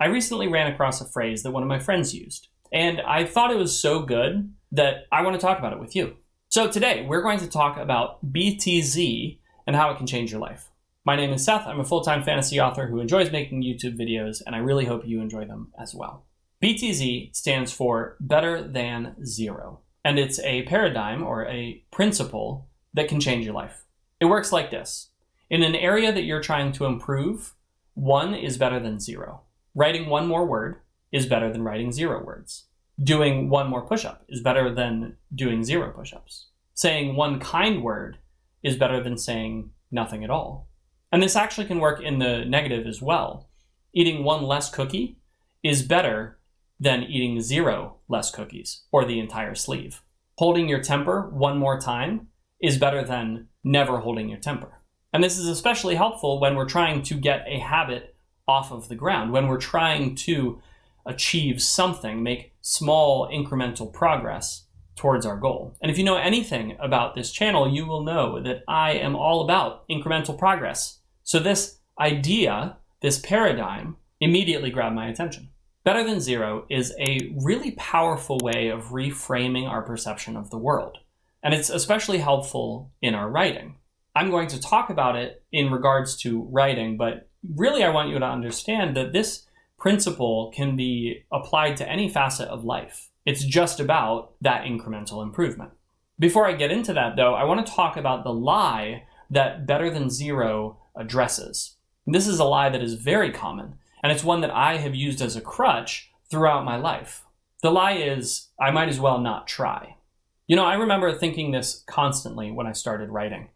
I recently ran across a phrase that one of my friends used, and I thought it was so good that I want to talk about it with you. So today, we're going to talk about BTZ and how it can change your life. My name is Seth. I'm a full-time fantasy author who enjoys making YouTube videos, and I really hope you enjoy them as well. BTZ stands for better than zero, and it's a paradigm or a principle that can change your life. It works like this. In an area that you're trying to improve, 1 is better than 0. Writing 1 more word is better than writing 0 words. Doing 1 more push-up is better than doing 0 push-ups. Saying 1 kind word is better than saying nothing at all. And this actually can work in the negative as well. Eating 1 less cookie is better than eating 0 less cookies or the entire sleeve. Holding your temper 1 more time is better than never holding your temper. And this is especially helpful when we're trying to get a habit off of the ground, when we're trying to achieve something, make small incremental progress towards our goal. And if you know anything about this channel, you will know that I am all about incremental progress. So this idea, this paradigm, immediately grabbed my attention. Better than 0 is a really powerful way of reframing our perception of the world. And it's especially helpful in our writing. I'm going to talk about it in regards to writing, but really I want you to understand that this principle can be applied to any facet of life. It's just about that incremental improvement. Before I get into that, though, I want to talk about the lie that better than 0 addresses. This is a lie that is very common, and it's one that I have used as a crutch throughout my life. The lie is, I might as well not try. I remember thinking this constantly when I started writing.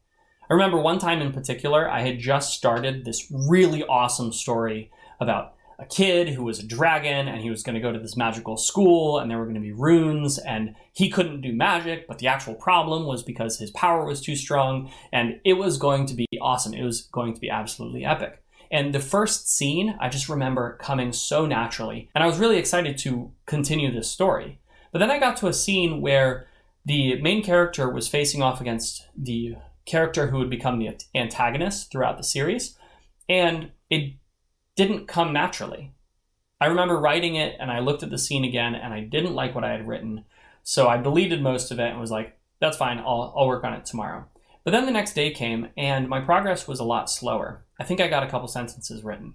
I remember one time in particular, I had just started this really awesome story about a kid who was a dragon, and he was going to go to this magical school, and there were going to be runes, and he couldn't do magic, but the actual problem was because his power was too strong, and it was going to be awesome. It was going to be absolutely epic. And the first scene, I just remember coming so naturally, and I was really excited to continue this story. But then I got to a scene where the main character was facing off against the character who would become the antagonist throughout the series, and it didn't come naturally. I remember writing it, and I looked at the scene again, and I didn't like what I had written, so I deleted most of it and was like, that's fine, I'll work on it tomorrow. But then the next day came, and my progress was a lot slower. I think I got a couple sentences written,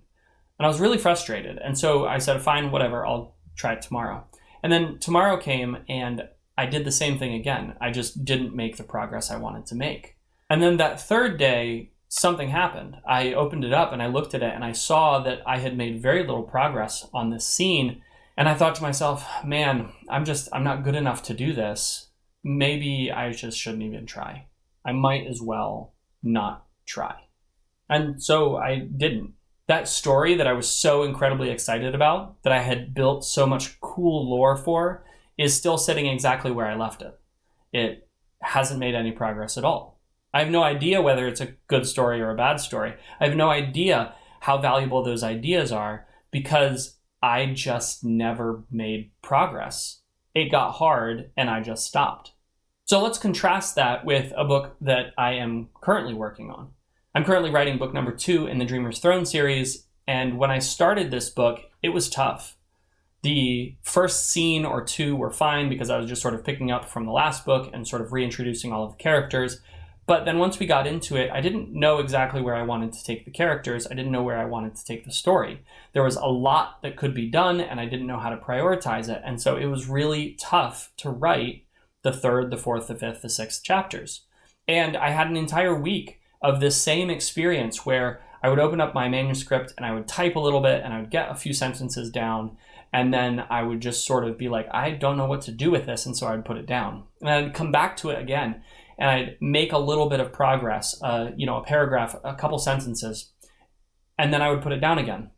and I was really frustrated, and so I said, fine, whatever, I'll try it tomorrow. And then tomorrow came, and I did the same thing again. I just didn't make the progress I wanted to make. And then that third day, something happened. I opened it up and I looked at it and I saw that I had made very little progress on this scene. And I thought to myself, man, I'm not good enough to do this. Maybe I just shouldn't even try. I might as well not try. And so I didn't. That story that I was so incredibly excited about, that I had built so much cool lore for, is still sitting exactly where I left it. It hasn't made any progress at all. I have no idea whether it's a good story or a bad story. I have no idea how valuable those ideas are because I just never made progress. It got hard and I just stopped. So let's contrast that with a book that I am currently working on. I'm currently writing book number 2 in the Dreamer's Throne series, and when I started this book, it was tough. The first scene or 2 were fine because I was just sort of picking up from the last book and sort of reintroducing all of the characters. But then once we got into it, I didn't know exactly where I wanted to take the characters. I didn't know where I wanted to take the story. There was a lot that could be done, and I didn't know how to prioritize it. And so it was really tough to write the 3rd, the 4th, the 5th, the 6th chapters. And I had an entire week of this same experience where I would open up my manuscript and I would type a little bit and I would get a few sentences down, and then I would just sort of be like, I don't know what to do with this, and so I'd put it down. And I'd come back to it again, and I'd make a little bit of progress, a paragraph, a couple sentences, and then I would put it down again.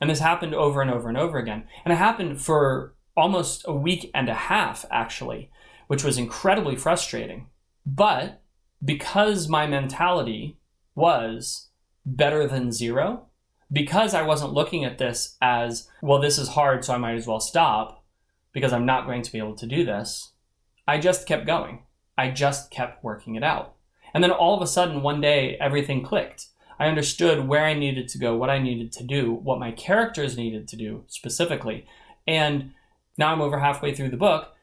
And this happened over and over and over again. And it happened for almost a week and a half, actually, which was incredibly frustrating. But because my mentality was better than 0, because I wasn't looking at this as, well, this is hard, so I might as well stop because I'm not going to be able to do this, I just kept going. I just kept working it out. And then all of a sudden, one day, everything clicked. I understood where I needed to go, what I needed to do, what my characters needed to do specifically. And now I'm over halfway through the book,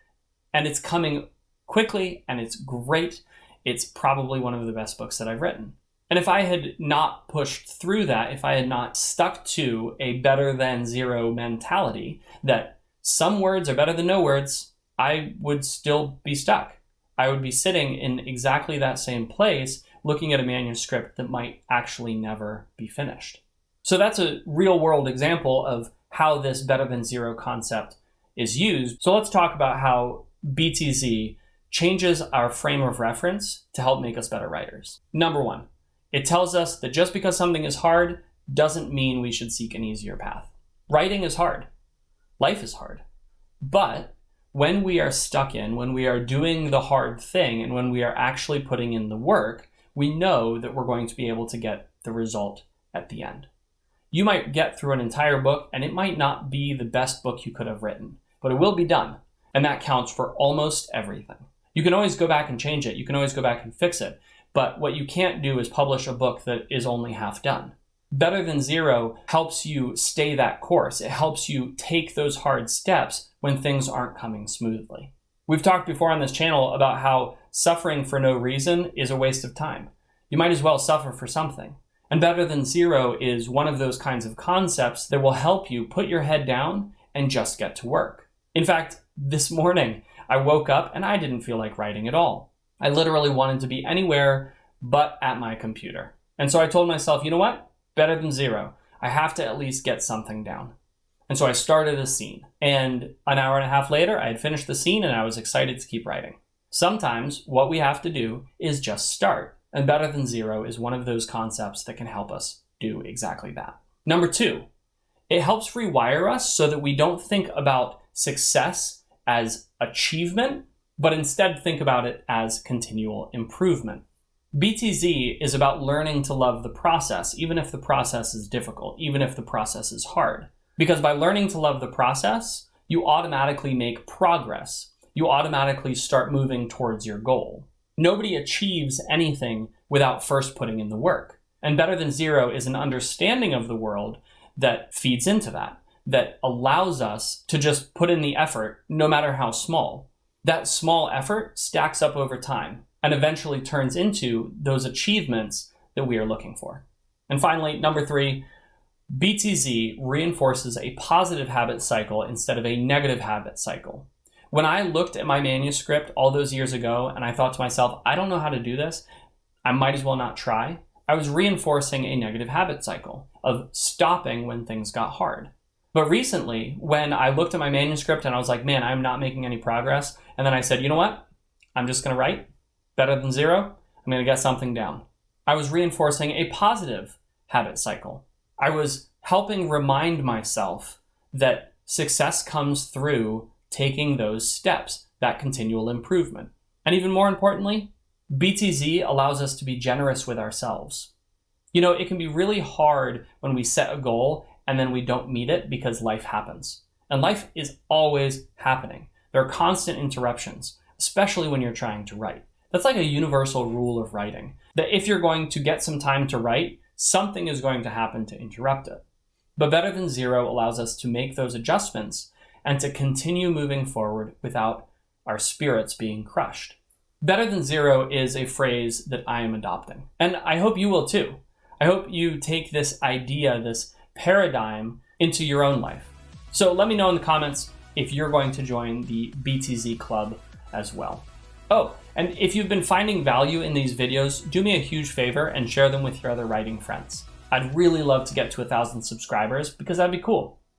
and it's coming quickly, and it's great. It's probably one of the best books that I've written. And if I had not pushed through that, if I had not stuck to a better than zero mentality, that some words are better than no words, I would still be stuck. I would be sitting in exactly that same place, looking at a manuscript that might actually never be finished. So that's a real world example of how this better than zero concept is used. So let's talk about how BTZ changes our frame of reference to help make us better writers. Number one, it tells us that just because something is hard doesn't mean we should seek an easier path. Writing is hard. Life is hard. But when we are stuck in, when we are doing the hard thing, and when we are actually putting in the work, we know that we're going to be able to get the result at the end. You might get through an entire book, and it might not be the best book you could have written, but it will be done. And that counts for almost everything. You can always go back and change it. You can always go back and fix it. But what you can't do is publish a book that is only half done. Better than zero helps you stay that course. It helps you take those hard steps when things aren't coming smoothly. We've talked before on this channel about how suffering for no reason is a waste of time. You might as well suffer for something. And better than zero is one of those kinds of concepts that will help you put your head down and just get to work. In fact, this morning, I woke up and I didn't feel like writing at all. I literally wanted to be anywhere but at my computer. And so I told myself, you know what? Better than zero. I have to at least get something down. And so I started a scene. And an hour and a half later, I had finished the scene and I was excited to keep writing. Sometimes what we have to do is just start. And better than zero is one of those concepts that can help us do exactly that. Number two, it helps rewire us so that we don't think about success as achievement, but instead think about it as continual improvement. BTZ is about learning to love the process, even if the process is difficult, even if the process is hard. Because by learning to love the process, you automatically make progress. You automatically start moving towards your goal. Nobody achieves anything without first putting in the work. And better than zero is an understanding of the world that feeds into that allows us to just put in the effort, no matter how small. That small effort stacks up over time and eventually turns into those achievements that we are looking for. And finally, number three, BTZ reinforces a positive habit cycle instead of a negative habit cycle. When I looked at my manuscript all those years ago and I thought to myself, I don't know how to do this, I might as well not try, I was reinforcing a negative habit cycle of stopping when things got hard. But recently, when I looked at my manuscript and I was like, man, I'm not making any progress, and then I said, you know what? I'm just going to write better than zero. I'm going to get something down. I was reinforcing a positive habit cycle. I was helping remind myself that success comes through taking those steps, that continual improvement. And even more importantly, BTZ allows us to be generous with ourselves. You know, it can be really hard when we set a goal and then we don't meet it because life happens. And life is always happening. There are constant interruptions, especially when you're trying to write. That's like a universal rule of writing, that if you're going to get some time to write, something is going to happen to interrupt it. But better than zero allows us to make those adjustments and to continue moving forward without our spirits being crushed. Better than zero is a phrase that I am adopting. And I hope you will too. I hope you take this idea, this paradigm, into your own life. So let me know in the comments if you're going to join the BTZ Club as well. Oh, and if you've been finding value in these videos, do me a huge favor and share them with your other writing friends. I'd really love to get to 1,000 subscribers because that'd be cool.